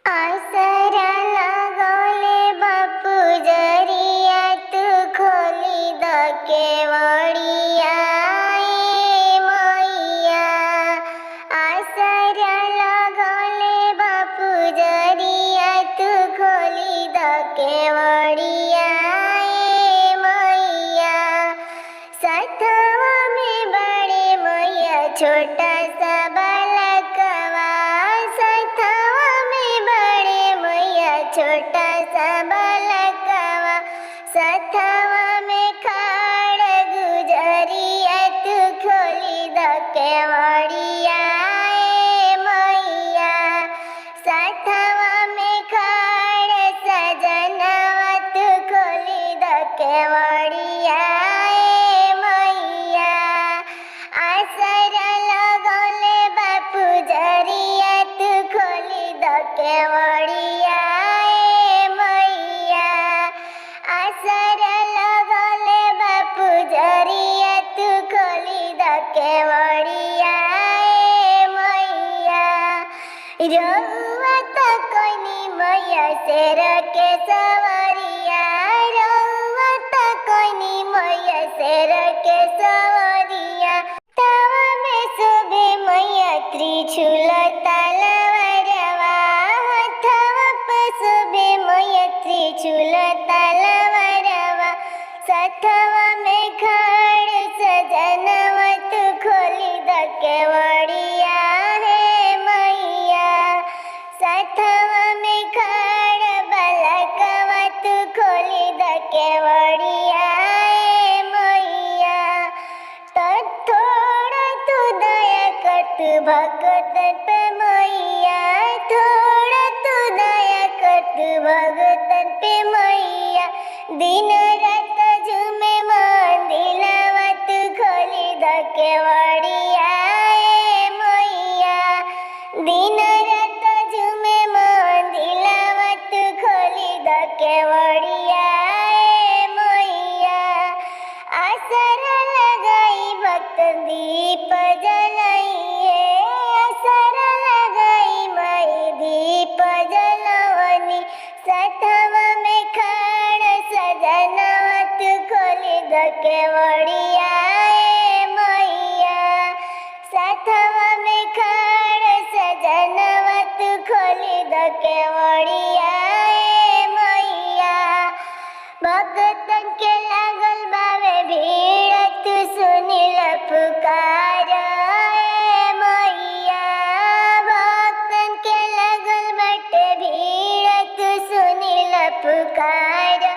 आसरा लगौले बापू जरिया तू खोली द केवड़िया ए मैया। आसरा लगौले बापू जरिया तू खोली द केवड़िया ए मैया। सतवा में बड़े मैया छोटा सा बालकवा, सतवा में बड़े मैया छोटा सा बालकवा। सतवा में खाड़ गुजरिया तू खोली द केवड़िया ए मैया। सतवा में खाड़ सजनवा तू खोली द केवड़िया ए मैया। आसरा लगौले बापू जरिया तू खोली द केवड़िया ए मैया। आसरा लगौले बापू जरिया तू खोली द केवड़िया ए मैया। रउआ त कोइनी मैया शेर के सवरिया, रउआ त कोइनी मैया शेर के सवरिया। तवा में शोभे मैया त्रिशूल तलवारवा, हथवा पे शोभे मैया त्रिशूल तलवारवा। सतवा में खाड़ सजनवा तू खोली द केवड़िया हे मैया। सतवा में खाड़ बालकवा तू खोली द केवड़िया ए मैया। तो थोड़ा तू दया कर तू भगतन पे मैया, थोड़ा तू दया कर तू भगतन पे मैया। दिन रात झूमे मन दिलवा तू खोली द केवड़िया ए मैया। दिन रात झूमे मन दिलवा तू खोली द केवड़िया ए मैया। आसरा लगाई भक्त दीप जलाइए, आसरा लगाई माई दीप जलवनी। सतवा में खाड़ सजनवा तू खोली द केवड़िया ए मैया। सतवा में खाड़ सजनवा तू खोली द केवड़िया ए मैया। भगतन के लागल बावे भीड़ तू सुनिल पुकार ए मैया। भगतन के लागल बाटे भीड़ तू सुनिल पुकार।